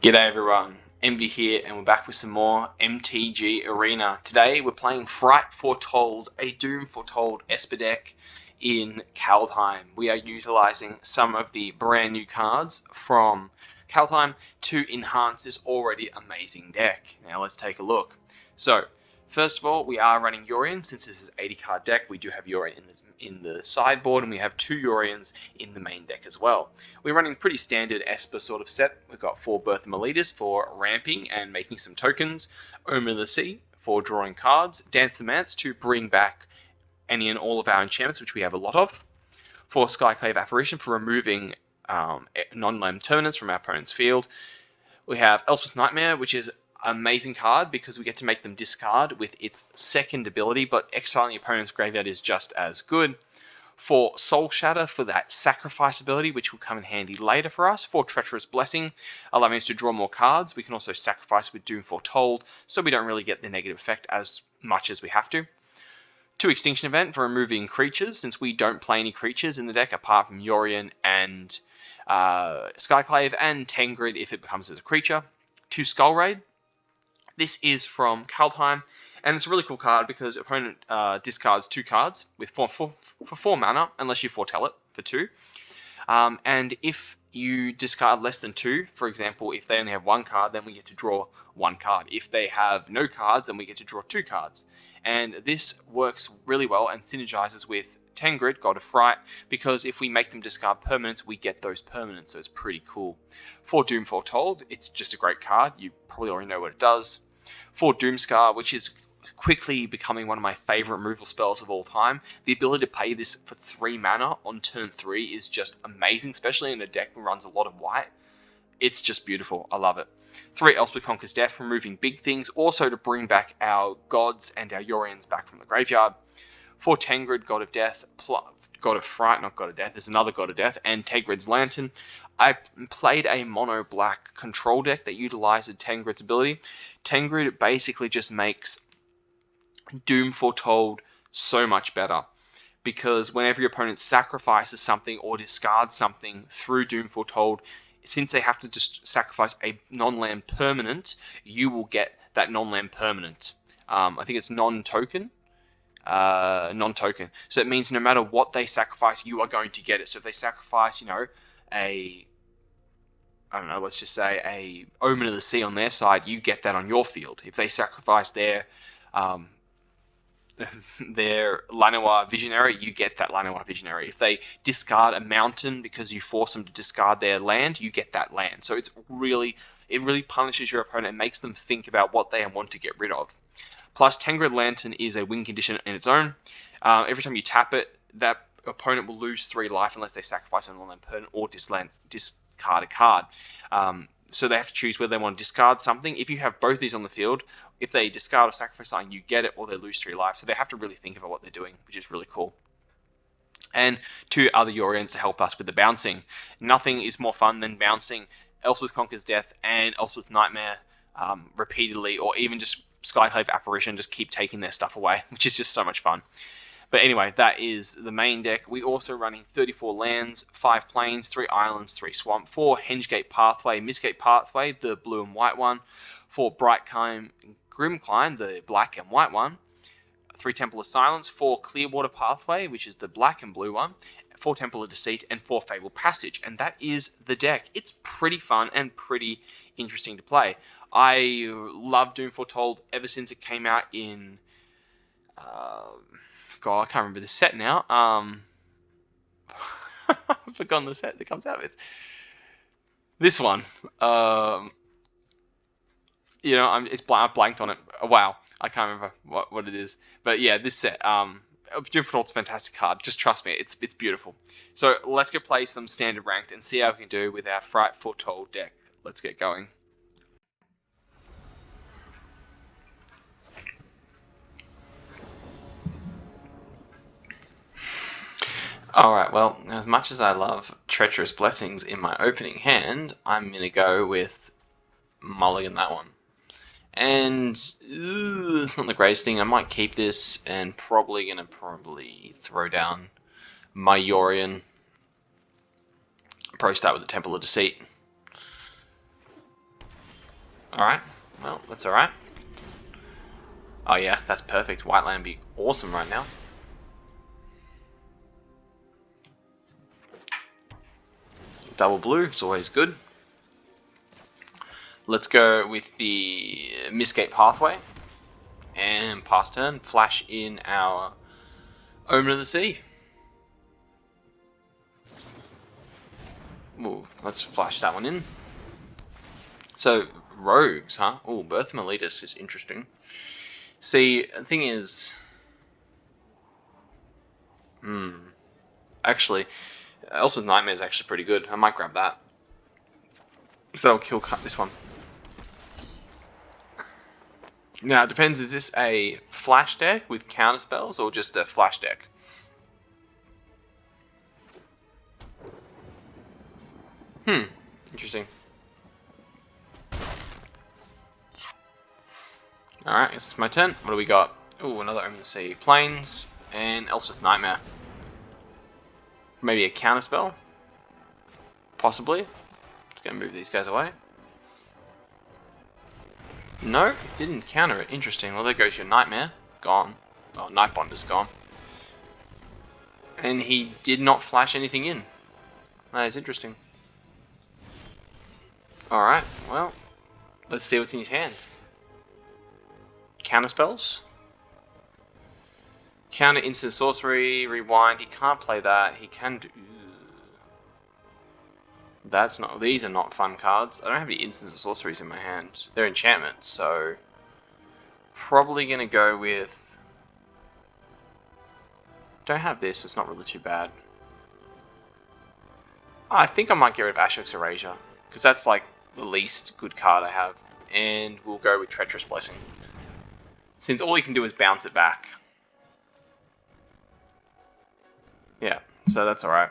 G'day everyone, Envy here, and we're back with some more MTG Arena. Today we're playing Fright Foretold, a Doom Foretold Esper deck in Kaldheim. We are utilising some of the brand new cards from Kaldheim to enhance this already amazing deck. Now let's take a look. So, first of all, we are running Yorion. Since this is an 80 card deck, we do have Yorion in the sideboard, and we have 2 Yorions in the main deck as well. We're running pretty standard Esper sort of set. We've got 4 Bertha Leaders for ramping and making some tokens, Omen of the Sea for drawing cards, Dance the Mance to bring back any and all of our enchantments, which we have a lot of, 4 Skyclave Apparition for removing non-land permanents from our opponent's field. We have Elspeth's Nightmare, which is amazing card because we get to make them discard with its second ability, but exiling the opponent's graveyard is just as good. For Soul Shatter for that sacrifice ability, which will come in handy later for us. For Treacherous Blessing, allowing us to draw more cards. We can also sacrifice with Doom Foretold, so we don't really get the negative effect as much as we have to. 2 Extinction Event for removing creatures, since we don't play any creatures in the deck apart from Yorion and Skyclave and Tengrid if it becomes as a creature. 2 Skull Raid. This is from Kaldheim, and it's a really cool card because opponent discards 2 cards with 4 mana, unless you foretell it for 2. And if you discard less than 2, for example, if they only have 1 card, then we get to draw 1 card. If they have no cards, then we get to draw 2 cards. And this works really well and synergizes with Tengrid, God of Fright, because if we make them discard permanents, we get those permanents, so it's pretty cool. For Doom Foretold, it's just a great card. You probably already know what it does. For Doomscar, which is quickly becoming one of my favorite removal spells of all time, the ability to pay this for 3 mana on turn 3 is just amazing, especially in a deck that runs a lot of white. It's just beautiful. I love it. 3 Elspeth Conquers Death, removing big things, also to bring back our gods and our Yorions back from the graveyard. 4 Tengrid, God of Death, God of Fright, not God of Death, there's another God of Death, and Tengrid's Lantern. I played a mono-black control deck that utilized Tengrid's ability. Tengrid basically just makes Doom Foretold so much better, because whenever your opponent sacrifices something or discards something through Doom Foretold, since they have to just sacrifice a non-land permanent, you will get that non-land permanent. I think it's non-token. So it means no matter what they sacrifice, you are going to get it. So if they sacrifice, let's just say a Omen of the Sea on their side, you get that on your field. If they sacrifice their Llanowar Visionary, you get that Llanowar Visionary. If they discard a mountain because you force them to discard their land, you get that land. So it really punishes your opponent and makes them think about what they want to get rid of. Plus, Tengrid Lantern is a win condition in its own. Every time you tap it, that opponent will lose 3 life unless they sacrifice a non-land permanent or discard a card. So they have to choose whether they want to discard something. If you have both these on the field, if they discard or sacrifice something, you get it, or they lose 3 life. So they have to really think about what they're doing, which is really cool. And 2 other Yorions to help us with the bouncing. Nothing is more fun than bouncing Elspeth Conquers Death and Elspeth's Nightmare repeatedly, or even just Skyclave Apparition, just keep taking their stuff away, which is just so much fun. But anyway, that is the main deck. We also running 34 lands, 5 plains, 3 islands, 3 swamp, 4 Hengegate Pathway, Mistgate Pathway, the blue and white one, 4 Brightclimb, Grimclimb, the black and white one, 3 Temple of Silence, 4 Clearwater Pathway, which is the black and blue one, 4 Temple of Deceit, and 4 Fabled Passage. And that is the deck. It's pretty fun and pretty interesting to play. I love Doom Foretold ever since it came out in... God, I can't remember the set now. I've forgotten the set that comes out with. This one. I've blanked on it. Wow, I can't remember what it is. But yeah, this set. Doom Foretold's a fantastic card. Just trust me, it's beautiful. So let's go play some standard ranked and see how we can do with our Fright Foretold deck. Let's get going. Alright, well, as much as I love Treacherous Blessings in my opening hand, I'm going to go with mulligan that one. And it's not the greatest thing. I might keep this and probably going to throw down my Yorion. Probably start with the Temple of Deceit. Alright, well, that's alright. Oh yeah, that's perfect. White land would be awesome right now. Double blue, it's always good. Let's go with the Mistgate Pathway. And pass turn, flash in our Omen of the Sea. Ooh, let's flash that one in. So, rogues, huh? Oh, Birth of Meletus is interesting. See, the thing is... Actually, Elspeth's Nightmare is actually pretty good. I might grab that. So that'll kill cut this one. Now, it depends, is this a flash deck with counter spells or just a flash deck? Interesting. Alright, it's my turn. What do we got? Ooh, another Omen of the Sea. Plains and Elspeth's Nightmare. Maybe a counter spell? Possibly. Just gonna move these guys away. No, it didn't counter it. Interesting. Well, there goes your Nightmare. Gone. Oh, Nightbonder's gone. And he did not flash anything in. That is interesting. Alright, well, let's see what's in his hand. Counter spells? Counter instant sorcery, rewind. He can't play that. He can do... That's not... These are not fun cards. I don't have any instants or sorceries in my hand. They're enchantments, so... Probably going to go with... Don't have this. It's not really too bad. I think I might get rid of Ashok's Erasure. Because that's like the least good card I have. And we'll go with Treacherous Blessing. Since all he can do is bounce it back. Yeah, so that's alright.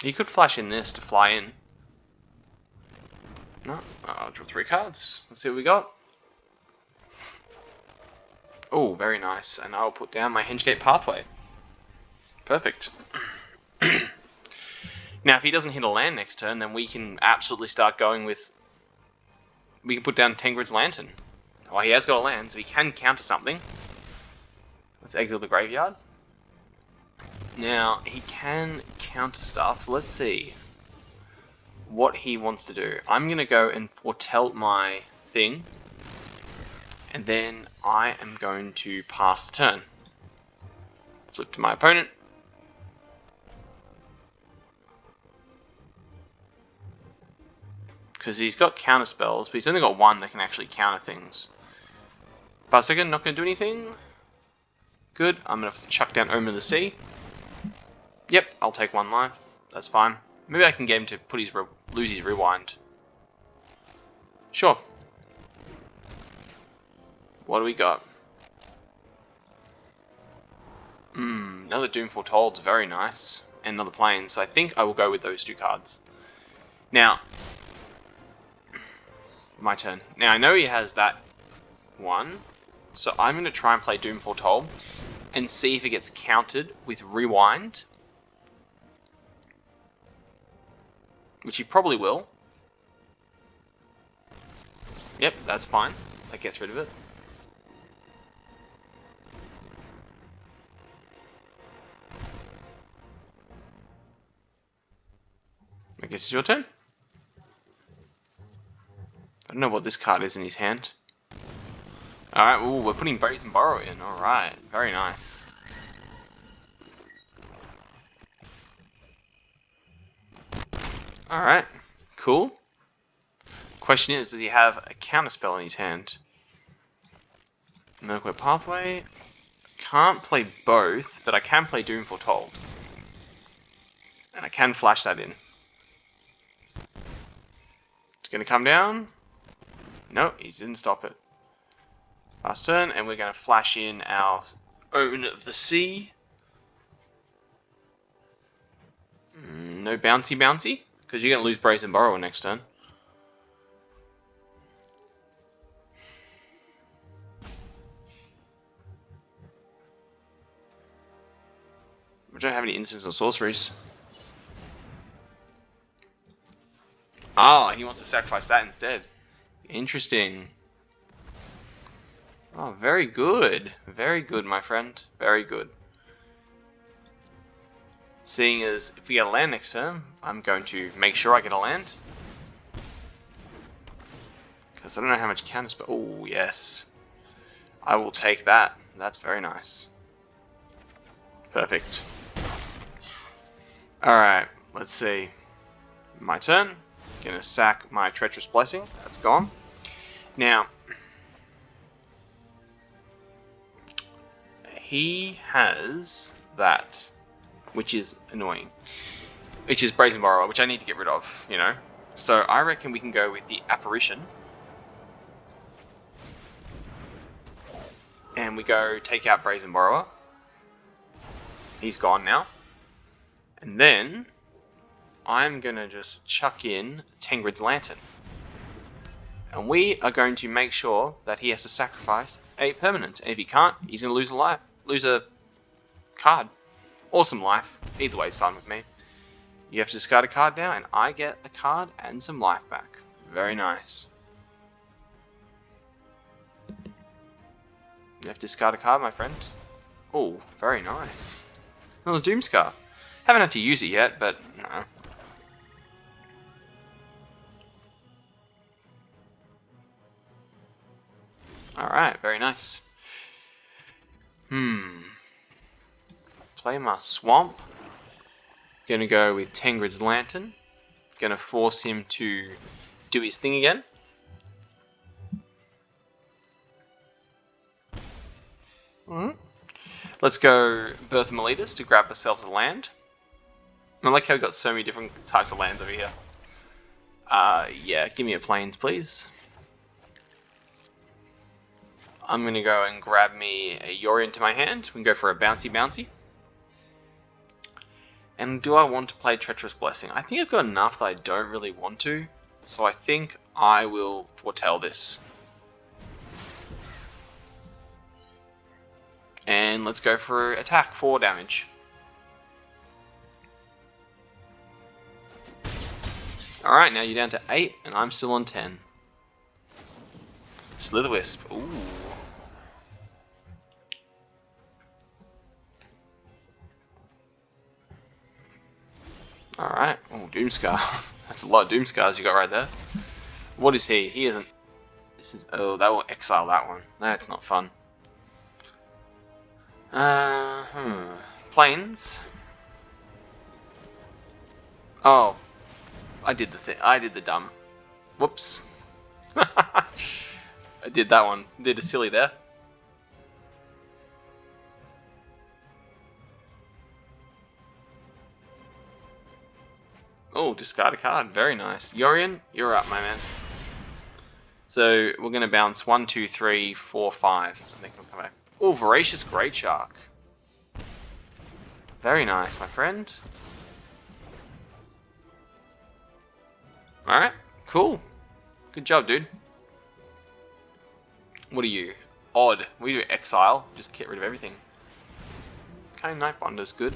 He could flash in this to fly in. No, I'll draw 3 cards. Let's see what we got. Oh, very nice. And I'll put down my Hengegate Pathway. Perfect. Now, if he doesn't hit a land next turn, then we can absolutely start going with... We can put down Tengrid's Lantern. Well, he has got a land, so he can counter something. Let's exile the graveyard. Now, he can counter stuff, so let's see what he wants to do. I'm going to go and foretell my thing, and then I am going to pass the turn. Flip to my opponent. Because he's got counter spells, but he's only got one that can actually counter things. Pass second, not going to do anything. Good, I'm going to chuck down Omen of the Sea. Yep, I'll take 1 life. That's fine. Maybe I can get him to put his lose his rewind. Sure. What do we got? Another Doom Foretold's very nice. And another Plane, so I think I will go with those 2 cards. Now, my turn. Now, I know he has that one, so I'm going to try and play Doom Foretold and see if it gets countered with Rewind. Which he probably will. Yep, that's fine. That gets rid of it. I guess it's your turn. I don't know what this card is in his hand. Alright, ooh, we're putting Brazen Burrow in. Alright, very nice. Alright, cool. Question is, does he have a counterspell in his hand? Milkway Pathway. Can't play both, but I can play Doom Foretold. And I can flash that in. It's going to come down. No, he didn't stop it. Last turn, and we're going to flash in our Omen of the Sea. No bouncy, because you're going to lose Brazen Burrower next turn. We don't have any instants or sorceries. Ah, he wants to sacrifice that instead. Interesting. Oh, very good. Very good, my friend. Very good. Seeing as if we get a land next turn, I'm going to make sure I get a land. Because I don't know how much counter spell. Oh, yes. I will take that. That's very nice. Perfect. Alright, let's see. My turn. Gonna sack my Treacherous Blessing. That's gone. Now, he has that, which is annoying. Which is Brazen Borrower, which I need to get rid of, you know. So I reckon we can go with the Apparition. And we go take out Brazen Borrower. He's gone now. And then I'm going to just chuck in Tengrid's Lantern. And we are going to make sure that he has to sacrifice a permanent. And if he can't, he's going to lose a card. Awesome life. Either way is fun with me. You have to discard a card now, and I get a card and some life back. Very nice. You have to discard a card, my friend. Oh, very nice. Another Doomscar. Haven't had to use it yet, but no. Alright, very nice. Play my Swamp. Gonna go with Tengrid's Lantern. Gonna force him to do his thing again. Let's go Birth of Meletus to grab ourselves a land. I like how we've got so many different types of lands over here. Yeah, give me a Plains, please. I'm gonna go and grab me a Yorion to my hand. We can go for a bouncy. And do I want to play Treacherous Blessing? I think I've got enough that I don't really want to. So I think I will foretell this. And let's go for attack, 4 damage. Alright, now you're down to 8, and I'm still on 10. Slitherwisp, ooh. Alright, oh, Doomscar. That's a lot of Doomscars you got right there. What is he? He isn't... This is... Oh, that will exile that one. That's not fun. Plains. Oh, I did the thing. I did the dumb. Whoops. I did that one. Did a silly there. Oh, discard a card. Very nice. Yorion, you're up, my man. So we're gonna bounce 1, 2, 3, 4, 5. I think we'll come back. Oh, Voracious Great Shark. Very nice, my friend. Alright, cool. Good job, dude. What are you? Odd. We do exile. Just get rid of everything. Okay, Nightbonder's good.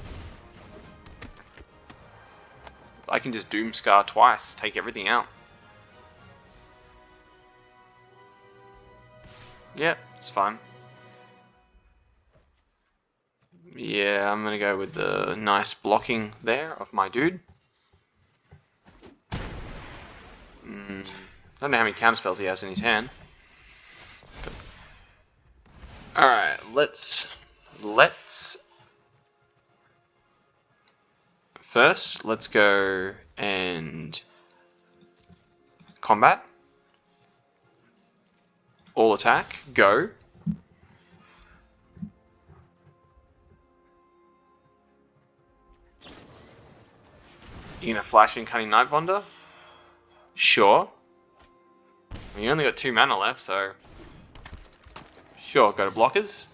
I can just Doomscar twice. Take everything out. Yep, it's fine. Yeah, I'm gonna go with the nice blocking there of my dude. I don't know how many counterspells he has in his hand. Alright, let's first let's go and combat. All attack, go. You gonna flash in Cunning Nightbonder? Sure. You only got 2 mana left, so sure, go to blockers.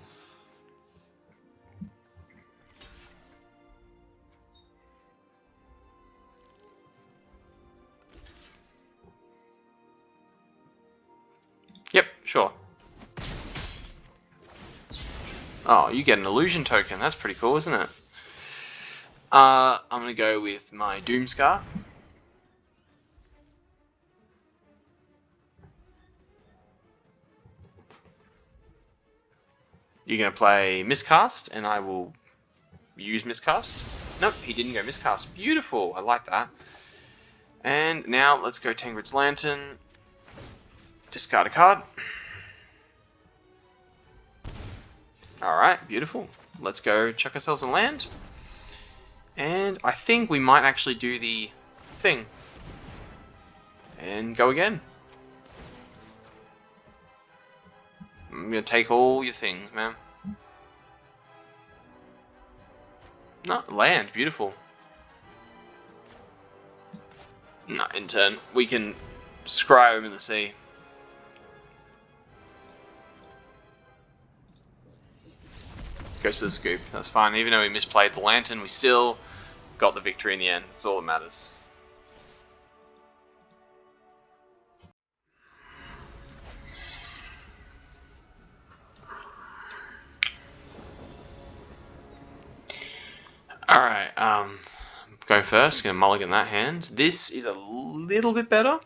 Yep, sure. Oh, you get an illusion token. That's pretty cool, isn't it? I'm going to go with my Doomscar. You're going to play Miscast, and I will use Miscast. Nope, he didn't go Miscast. Beautiful, I like that. And now let's go Tengrid's Lantern. Discard a card. Alright, beautiful. Let's go chuck ourselves a land. And I think we might actually do the thing. And go again. I'm going to take all your things, man. No, land, beautiful. No, in turn, we can scry him in the sea. Goes for the scoop, that's fine. Even though we misplayed the lantern, we still got the victory in the end. That's all that matters. Alright, go first, gonna mulligan that hand. This is a little bit better.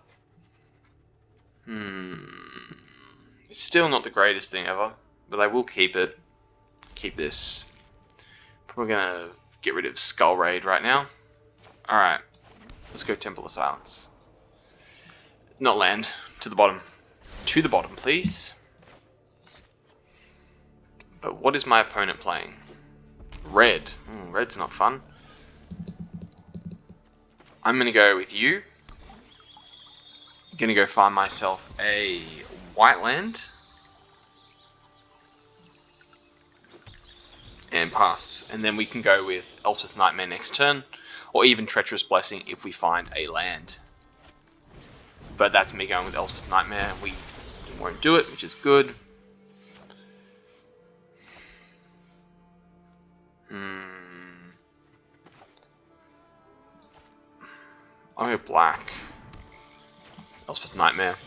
It's still not the greatest thing ever, but I will keep it. Keep this. Probably gonna get rid of Skull Raid right now. Alright, let's go Temple of Silence. Not land, to the bottom. To the bottom, please. But what is my opponent playing? Red. Red's not fun. I'm gonna go with you. Gonna go find myself a white land. And pass. And then we can go with Elspeth Nightmare next turn. Or even Treacherous Blessing if we find a land. But that's me going with Elspeth Nightmare. We won't do it, which is good. I'll go black. Elspeth Nightmare.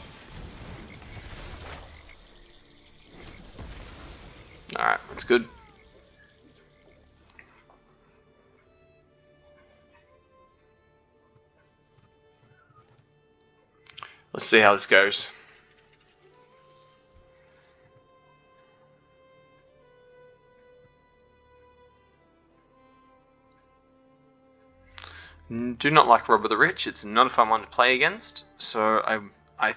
Alright, that's good. Let's see how this goes. Do not like Rob of the Rich. It's not a fun one to play against. So I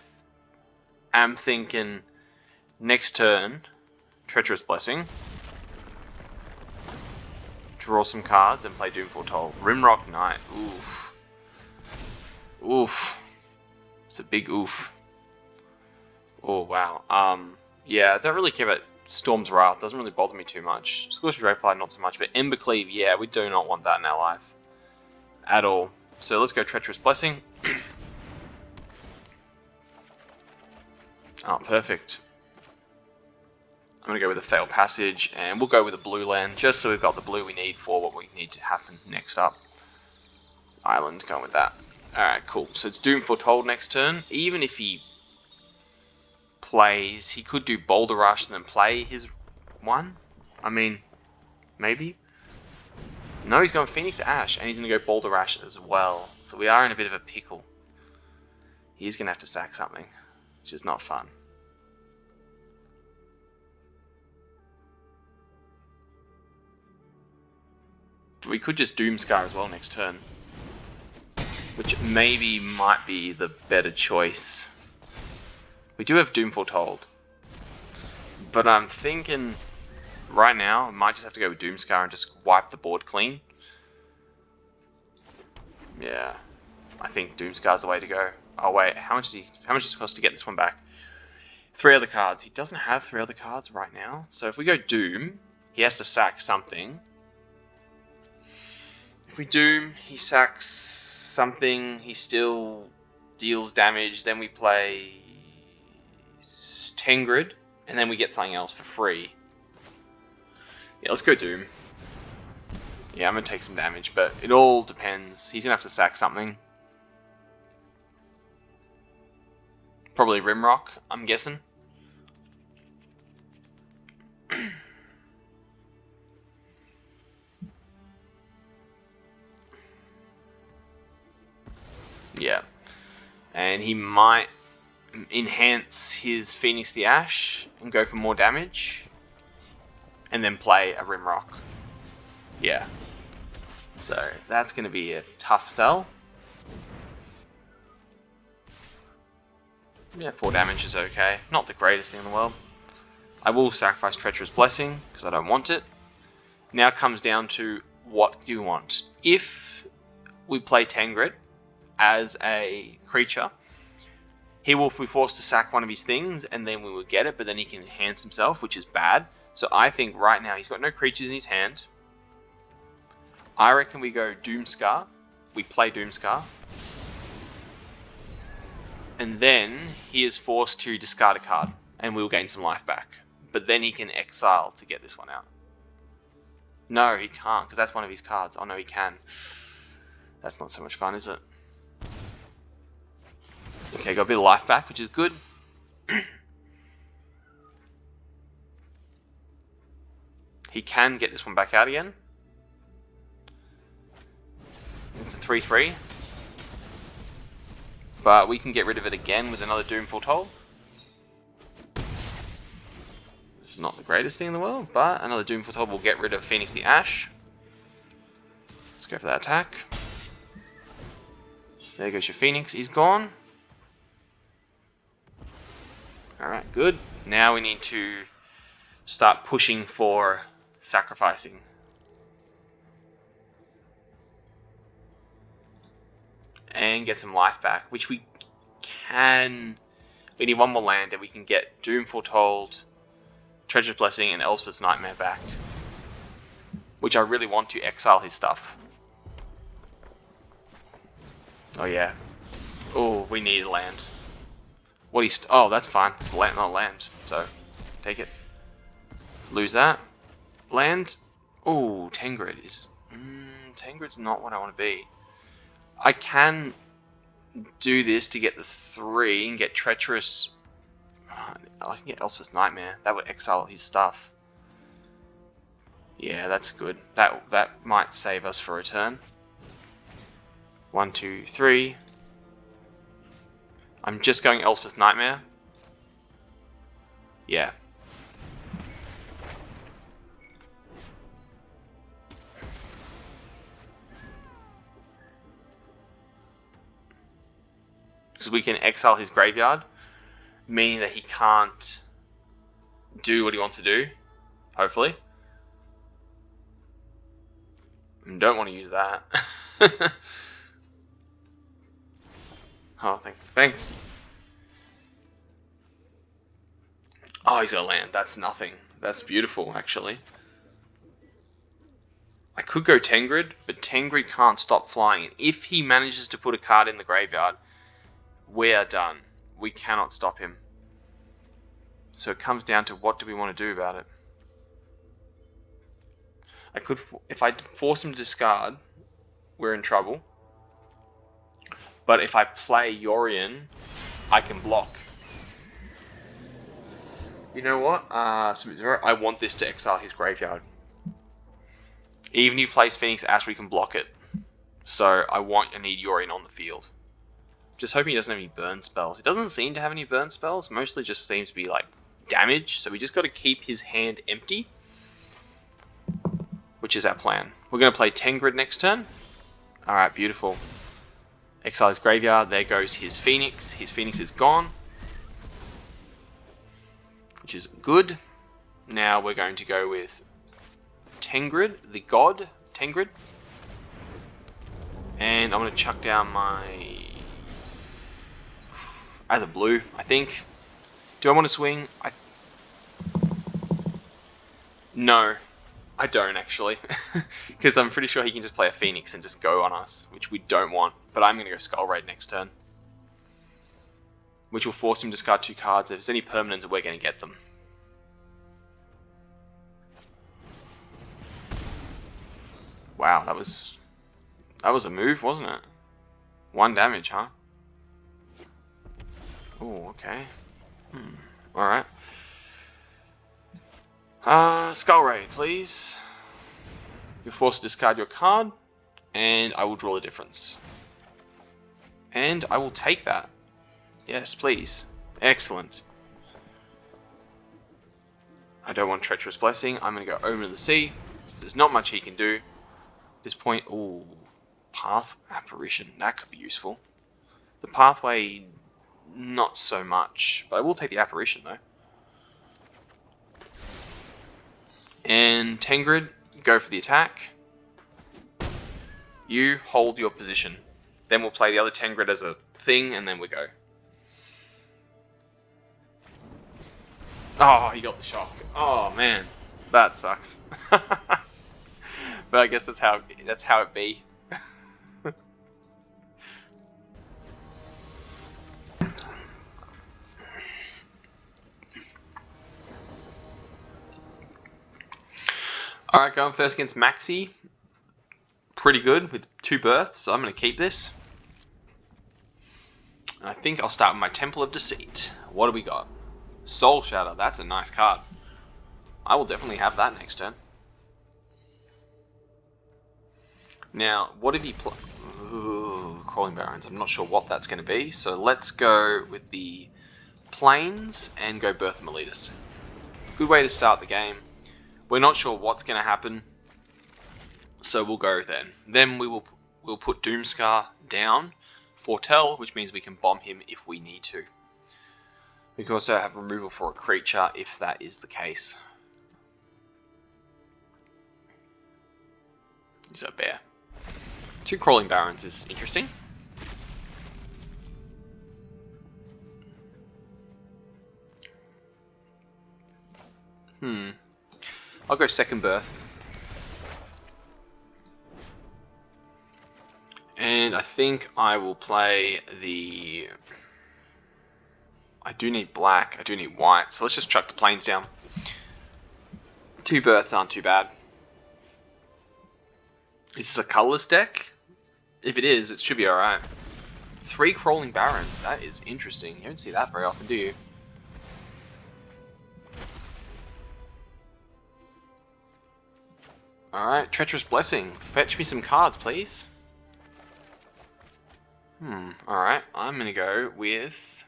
am thinking next turn, Treacherous Blessing. Draw some cards and play Doom Foretold. Rimrock Knight. Oof. Oof. It's a big oof. Oh wow. Yeah, I don't really care about Storm's Wrath. Doesn't really bother me too much. Scorched Dragfly, not so much. But Embercleave, yeah, we do not want that in our life. At all. So let's go Treacherous Blessing. Oh, perfect. I'm going to go with a Failed Passage, and we'll go with a blue land, just so we've got the blue we need for what we need to happen next up. Island, going with that. Alright, cool. So it's Doom Foretold next turn. Even if he plays, he could do Boulder Rush and then play his one. I mean, maybe. No, he's going Phoenix Ash, and he's going to go Boulder Rush as well. So we are in a bit of a pickle. He's going to have to sack something, which is not fun. We could just Doomscar as well next turn, which maybe might be the better choice. We do have Doom Foretold, but I'm thinking right now I might just have to go with Doomscar and just wipe the board clean. Yeah, I think Doomscar's the way to go. Oh wait, how much does it cost to get this one back? 3 other cards. He doesn't have 3 other cards right now, so if we go Doom, he has to sack something. If we Doom, he sacks something, he still deals damage, then we play Tengrid, and then we get something else for free. Yeah, let's go Doom. Yeah, I'm going to take some damage, but it all depends. He's going to have to sack something. Probably Rimrock, I'm guessing. Yeah. And he might enhance his Phoenix the Ash and go for more damage. And then play a Rimrock. Yeah. So that's going to be a tough sell. Yeah, 4 damage is okay. Not the greatest thing in the world. I will sacrifice Treacherous Blessing because I don't want it. Now it comes down to what do you want. If we play Tengrid as a creature, he will be forced to sack one of his things and then we will get it, but then he can enhance himself, which is bad. So I think right now he's got no creatures in his hand. I reckon we go Doomscar. We play Doomscar. And then he is forced to discard a card and we'll gain some life back. But then he can exile to get this one out. No, he can't because that's one of his cards. Oh no, he can. That's not so much fun, is it? Okay, got a bit of life back, which is good. He can get this one back out again. It's a 3/3. But we can get rid of it again with another Doom Foretold. This is not the greatest thing in the world, but another Doom Foretold will get rid of Phoenix the Ash. Let's go for that attack. There goes your Phoenix, he's gone. Alright, good. Now we need to start pushing for sacrificing. And get some life back, which we can. We need one more land and we can get Doom Foretold, Treacherous Blessing, and Elspeth's Nightmare back. Which I really want to exile his stuff. Oh yeah. Oh, we need a land. What is? Oh, that's fine. It's land, not land. So, take it. Lose that. Land. Oh, Tengrid is. Tengrid's not what I want to be. I can do this to get the 3 and get Treacherous. I can get Elspeth's Nightmare. That would exile his stuff. Yeah, that's good. That might save us for a turn. 1, 2, 3. I'm just going Elspeth's Nightmare. Yeah. Because we can exile his graveyard, meaning that he can't do what he wants to do, hopefully. And don't want to use that. Oh, thank. Oh, he's got land. That's nothing. That's beautiful, actually. I could go Tengrid, but Tengrid can't stop flying. If he manages to put a card in the graveyard, we are done. We cannot stop him. So it comes down to what do we want to do about it. I could, if I force him to discard, we're in trouble. But if I play Yorion, I can block. You know what? I want this to exile his graveyard. Even if he plays Phoenix Ash, we can block it. So I need Yorion on the field. Just hoping he doesn't have any burn spells. He doesn't seem to have any burn spells. Mostly just seems to be like damage. So we just got to keep his hand empty. Which is our plan. We're going to play Tengrid next turn. Alright, beautiful. Exile his graveyard. There goes his Phoenix. His Phoenix is gone. Which is good. Now we're going to go with Tengrid, the god Tengrid. And I'm going to chuck down my... as a blue, I think. Do I want to swing? No, I don't actually. Because I'm pretty sure he can just play a Phoenix and just go on us, which we don't want. But I'm going to go Skull Raid next turn. Which will force him to discard 2 cards. If there's any permanents, we're going to get them. Wow, that was a move, wasn't it? 1 damage, huh? Oh, okay. Alright. Skull Raid, please. You're forced to discard your card, and I will draw the difference. And I will take that. Yes, please. Excellent. I don't want Treacherous Blessing. I'm going to go Omen of the Sea. So there's not much he can do. At this point, ooh, Path Apparition. That could be useful. The Pathway, not so much. But I will take the Apparition, though. And Tengrid, go for the attack. You hold your position. Then we'll play the other Tengrid as a thing, and then we go. Oh, he got the shock. Oh man, that sucks. But I guess that's how it be. Alright, going first against Maxi. Pretty good with 2 births, so I'm going to keep this. I think I'll start with my Temple of Deceit. What do we got? Soul Shatter, that's a nice card. I will definitely have that next turn. Now, what if he Crawling Barrens, I'm not sure what that's going to be, so let's go with the Plains and go Birth of Meletus. Good way to start the game. We're not sure what's going to happen, so we'll go then. Then we'll put Doomscar down, Foretell, which means we can bomb him if we need to. We can also have removal for a creature if that is the case. He's a bear. 2 Crawling Barrens is interesting. I'll go Second Birth. And I think I will play the... I do need black, I do need white, so let's just chuck the Plains down. 2 births aren't too bad. Is this a colourless deck? If it is, it should be alright. 3 Crawling Barrens, that is interesting. You don't see that very often, do you? Alright, Treacherous Blessing. Fetch me some cards, please. Alright, I'm going to go with...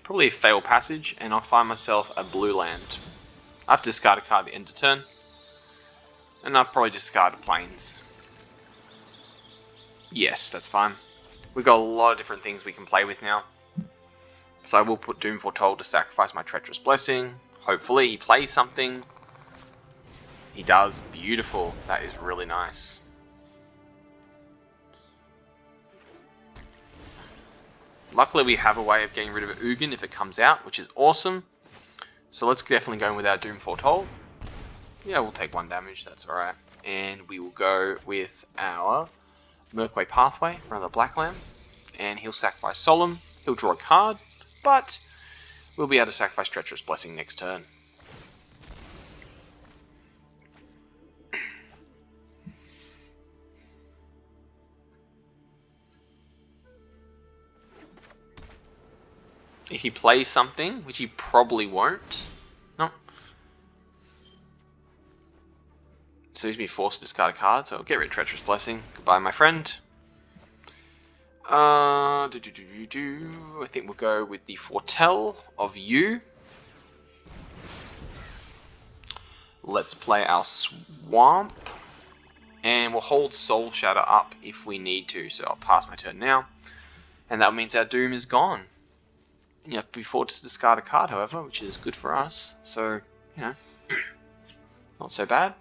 probably a Fail Passage, and I'll find myself a blue land. I have to discard a card at the end of turn. And I'll probably discard the Plains. Yes, that's fine. We've got a lot of different things we can play with now. So I will put Doom Foretold to sacrifice my Treacherous Blessing. Hopefully he plays something. He does. Beautiful. That is really nice. Luckily we have a way of getting rid of Ugin if it comes out, which is awesome. So let's definitely go in with our Doom Foretold. Yeah, we'll take 1 damage, that's alright. And we will go with our Murkway Pathway for another Black Lamb. And he'll sacrifice Solemn, he'll draw a card, but we'll be able to sacrifice Treacherous Blessing next turn. If he plays something, which he probably won't. No. So he's been forced to discard a card, so I'll get rid of Treacherous Blessing. Goodbye, my friend. I think we'll go with the Foretell of you. Let's play our Swamp. And we'll hold Soul Shatter up if we need to, so I'll pass my turn now. And that means our Doom is gone. You have to be forced to discard a card, however, which is good for us. So, you know, not so bad.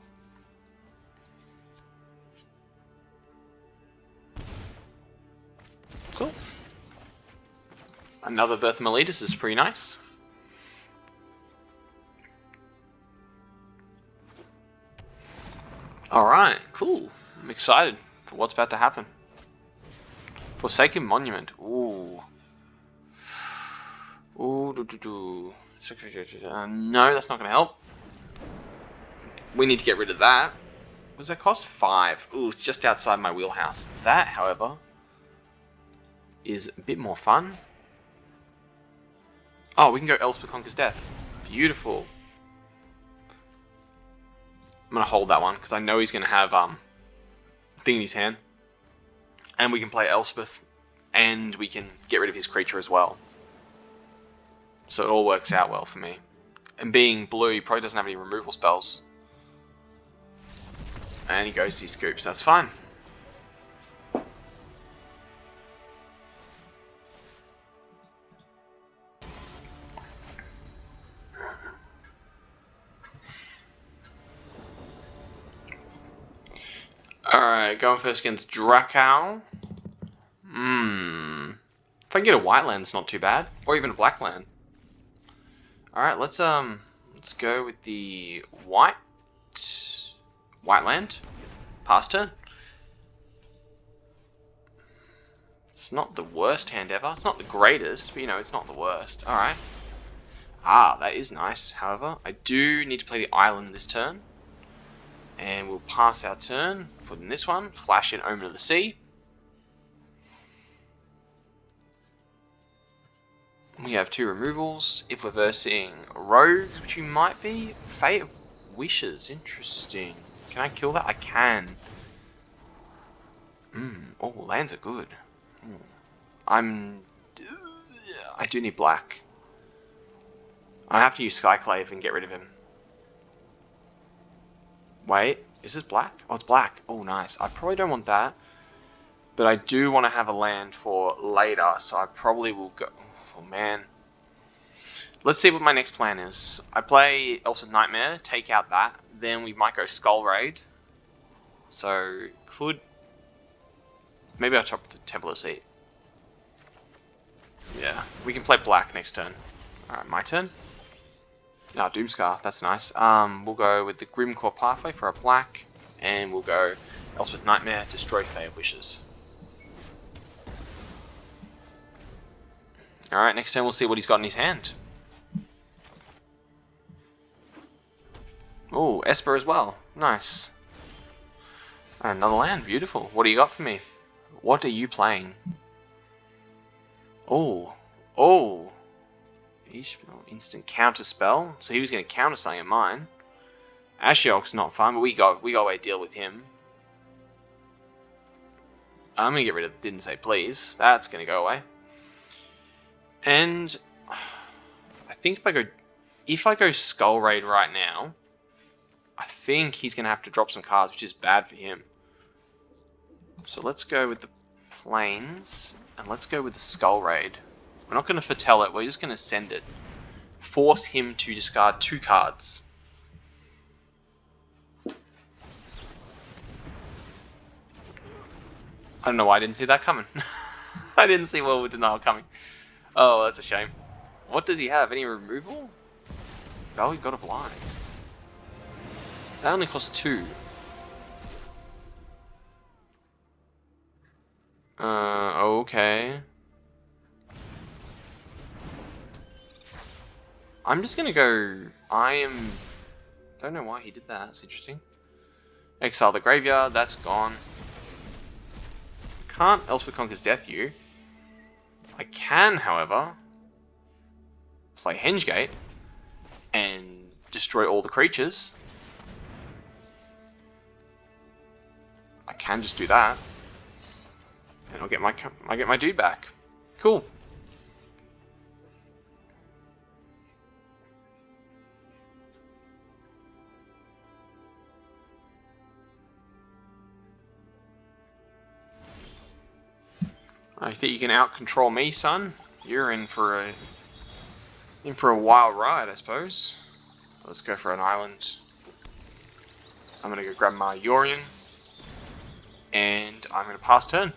Cool. Another Birth of Meletus is pretty nice. Alright, cool. I'm excited for what's about to happen. Forsaken Monument. Ooh. Ooh, no, that's not going to help. We need to get rid of that. What does that cost? 5. Ooh, it's just outside my wheelhouse. That, however, is a bit more fun. Oh, we can go Elspeth Conquers Death. Beautiful. I'm going to hold that one, because I know he's going to have thing in his hand. And we can play Elspeth, and we can get rid of his creature as well. So it all works out well for me. And being blue, he probably doesn't have any removal spells. And he goes to his scoops, that's fine. Alright, going first against Dracow. If I can get a white land, it's not too bad. Or even a black land. Alright, let's go with the white land. Pass turn. It's not the worst hand ever. It's not the greatest, but you know, it's not the worst. Alright. Ah, that is nice. However, I do need to play the island this turn. And we'll pass our turn, put in this one, flash in Omen of the Sea. We have 2 removals. If we're versing rogues, which we might be, Fate of Wishes, interesting. Can I kill that? I can. Oh, lands are good. I do need black. I have to use Skyclave and get rid of him. Wait, is this black? Oh, it's black. Oh, nice. I probably don't want that. But I do want to have a land for later, so I probably will go... Oh, man. Let's see what my next plan is. I play Elspeth Nightmare, take out that. Then we might go Skull Raid. So, could... Maybe I'll chop the Temple of Sea. Yeah, we can play black next turn. Alright, my turn. Ah, Doomscar, that's nice. We'll go with the Grimcore Pathway for a black, and we'll go Elspeth Nightmare, destroy Fate of Wishes. Alright, next turn we'll see what he's got in his hand. Oh, Esper as well. Nice. And another land, beautiful. What do you got for me? What are you playing? Oh. Oh. Instant counter spell. So he was going to counter something at mine. Ashiok's not fun, but we got away deal with him. I'm going to get rid of Didn't Say Please. That's going to go away. And I think if I go Skull Raid right now, I think he's going to have to drop some cards, which is bad for him. So let's go with the Plains, and let's go with the Skull Raid. We're not going to foretell it, we're just going to send it. Force him to discard 2 cards. I don't know why I didn't see that coming. I didn't see World Denial coming. Oh, that's a shame. What does he have? Any removal? Value God of Lies. That only costs 2. Okay. I'm just gonna go... don't know why he did that, that's interesting. Exile the graveyard, that's gone. Can't Elspeth Conquers Death you. I can, however, play Hengegate and destroy all the creatures. I can just do that. And I'll get my dude back. Cool. I think you can out-control me, son. You're in for a wild ride, I suppose. Let's go for an island. I'm gonna go grab my Yorion, and I'm gonna pass turn.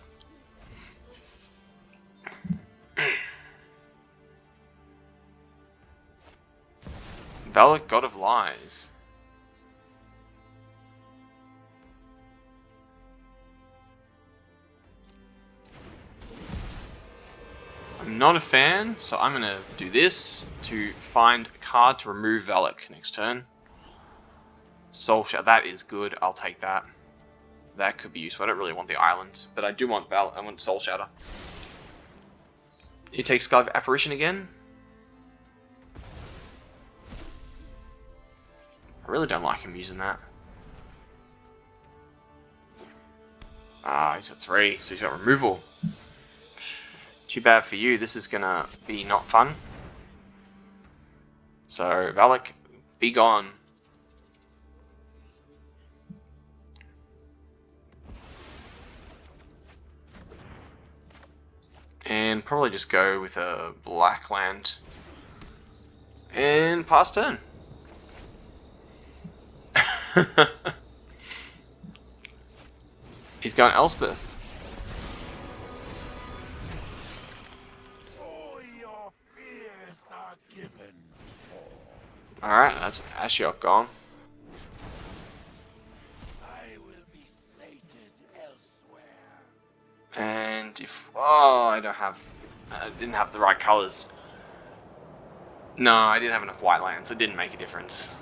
Valak, God of Lies. I'm not a fan, so I'm going to do this to find a card to remove Valak next turn. Soul Shatter, that is good, I'll take that. That could be useful, I don't really want the island, but I do want I want Soul Shatter. He takes Sky of Apparition again. I really don't like him using that. Ah, he's got 3, so he's got removal. Too bad for you, this is gonna be not fun. So, Valak, be gone. And probably just go with a black land. And pass turn. He's going Elspeth. Alright, that's Ashiok gone. I will be sated elsewhere. And if I didn't have the right colours. No, I didn't have enough white lands, so it didn't make a difference.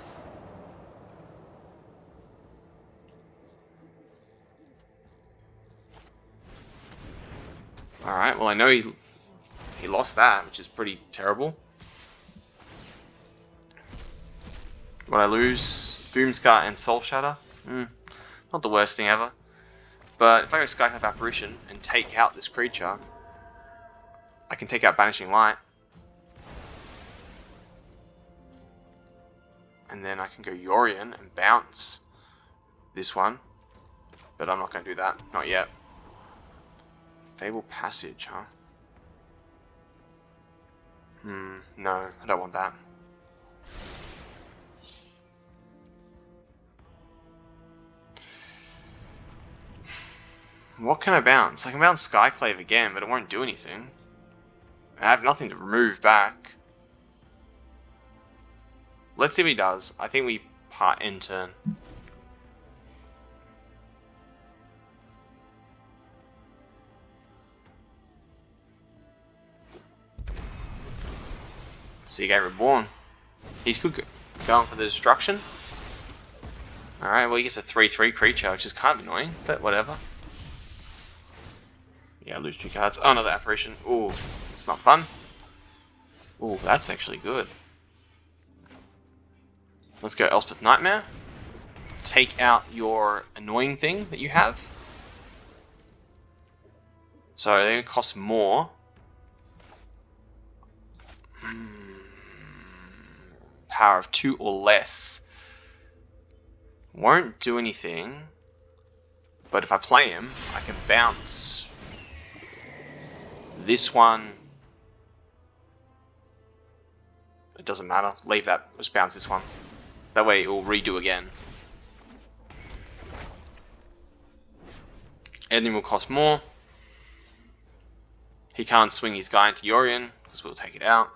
Alright, well I know he lost that, which is pretty terrible. What I lose? Boomscar and Soul Shatter? Not the worst thing ever. But if I go Skyclave Apparition and take out this creature, I can take out Banishing Light. And then I can go Yorion and bounce this one. But I'm not going to do that. Not yet. Fable Passage, huh? No, I don't want that. What can I bounce? I can bounce Skyclave again, but it won't do anything. I have nothing to remove back. Let's see what he does. I think we part end turn. Seagate Reborn. He's good going for the destruction. Alright, well he gets a 3/3 creature, which is kind of annoying, but whatever. Yeah, I lose 2 cards. Oh, another Apparition. Ooh, it's not fun. Ooh, that's actually good. Let's go Elspeth Nightmare. Take out your annoying thing that you have. So they're going to cost more. Power of 2 or less. Won't do anything. But if I play him, I can bounce this one. It doesn't matter. Leave that. Just bounce this one. That way it will redo again. Ending will cost more. He can't swing his guy into Yorion, because we'll take it out.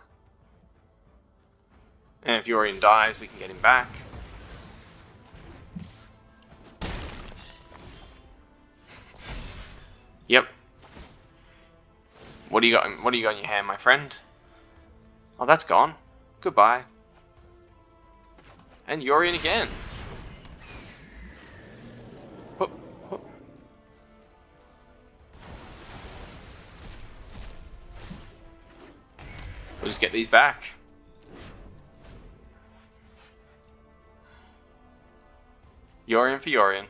And if Yorion dies, we can get him back. Yep. What do you got? What do you got in your hand, my friend? Oh, that's gone. Goodbye. And Yorion again. Whoop, whoop. We'll just get these back. Yorion for Yorion. Do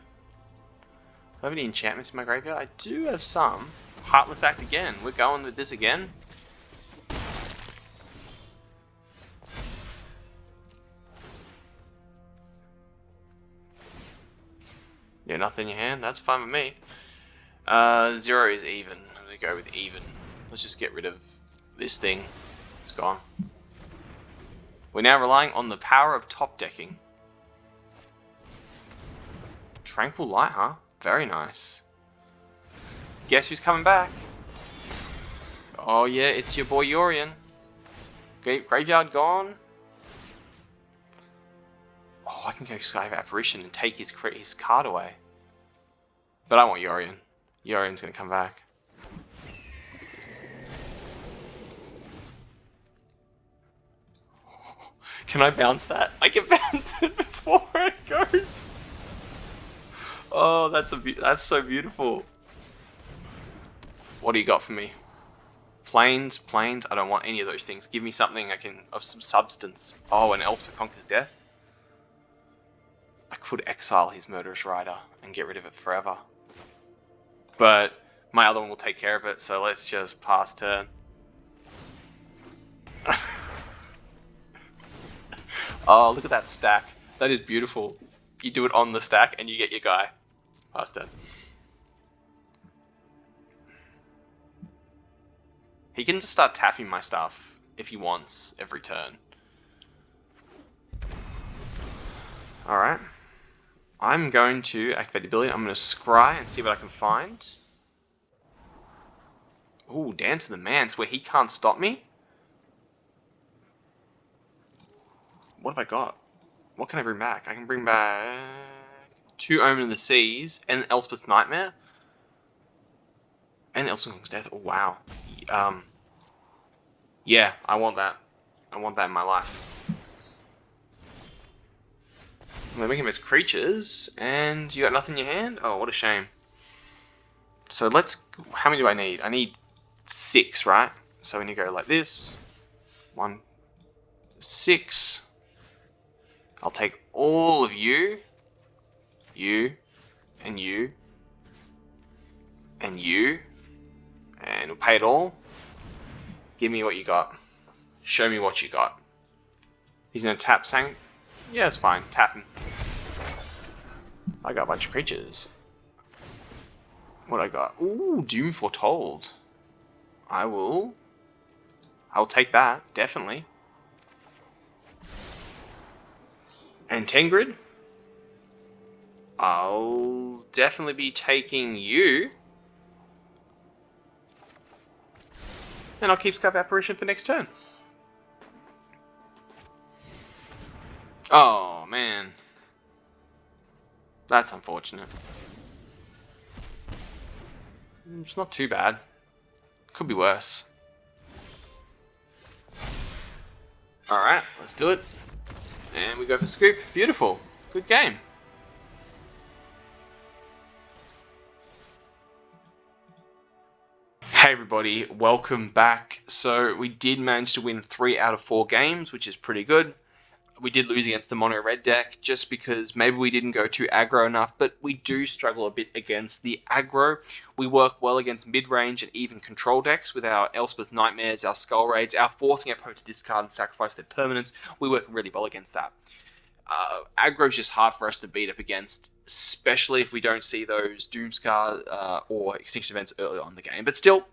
I have any enchantments in my graveyard? I do have some. Heartless Act again. We're going with this again. Yeah, nothing in your hand. That's fine with me. 0 is even. I'm going to go with even. Let's just get rid of this thing. It's gone. We're now relying on the power of top decking. Tranquil Light, huh? Very nice. Guess who's coming back? Oh yeah, it's your boy Yorion. Graveyard gone. Oh, I can go Skyclave Apparition and take his card away. But I want Yorion. Yorion's gonna come back. Can I bounce that? I can bounce it before it goes. Oh, that's so beautiful. What do you got for me? Planes. I don't want any of those things. Give me something of some substance. Oh, and Elspeth Conquers Death. I could exile his Murderous Rider and get rid of it forever. but my other one will take care of it, so let's just pass turn. Oh, look at that stack. That is beautiful. You do it on the stack and you get your guy. Pass turn. He can just start tapping my stuff if he wants every turn. Alright. I'm going to activate the ability. I'm going to scry and see what I can find. Ooh, Dance of the Manse, where he can't stop me? What have I got? What can I bring back? I can bring back 2 Omen of the Seas and Elspeth's Nightmare. And Elsingong's Death. Oh, wow. Yeah, I want that. I want that in my life. We're making him as creatures, and you got nothing in your hand? Oh, what a shame. So let's... How many do I need? I need 6, right? So we need to go like this. 1, 6. I'll take all of you, and you, and you, and we'll pay it all. Give me what you got. Show me what you got. He's gonna tap Sang. Yeah, it's fine. Tap him. I got a bunch of creatures. What I got? Ooh, Doom Foretold. I'll take that, definitely. And Tengrid. I'll definitely be taking you. And I'll keep Scope Apparition for next turn. Oh, man. That's unfortunate. It's not too bad. Could be worse. Alright, let's do it. And we go for Scoop. Beautiful. Good game. Hey everybody, welcome back. So we did manage to win 3 out of 4 games, which is pretty good. We did lose against the mono red deck just because maybe we didn't go too aggro enough, but we do struggle a bit against the aggro. We work well against mid-range and even control decks with our Elspeth Nightmares, our Skull Raids, our forcing our opponent to discard and sacrifice their permanents. We work really well against that. Aggro is just hard for us to beat up against, especially if we don't see those Doomscar or Extinction events early on in the game. But still,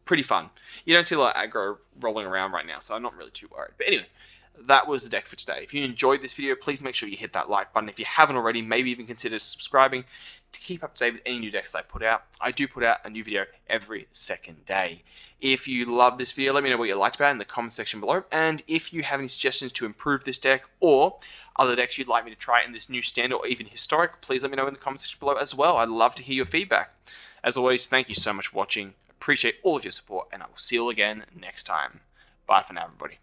pretty fun. You don't see a lot of aggro rolling around right now, so I'm not really too worried. But anyway, that was the deck for today. If you enjoyed this video, please make sure you hit that like button. If you haven't already, maybe even consider subscribing to keep up to date with any new decks I put out. I do put out a new video every second day. If you love this video, let me know what you liked about it in the comment section below. And if you have any suggestions to improve this deck or other decks you'd like me to try in this new standard or even historic, please let me know in the comment section below as well. I'd love to hear your feedback. As always, thank you so much for watching. Appreciate all of your support, and I will see you all again next time. Bye for now, everybody.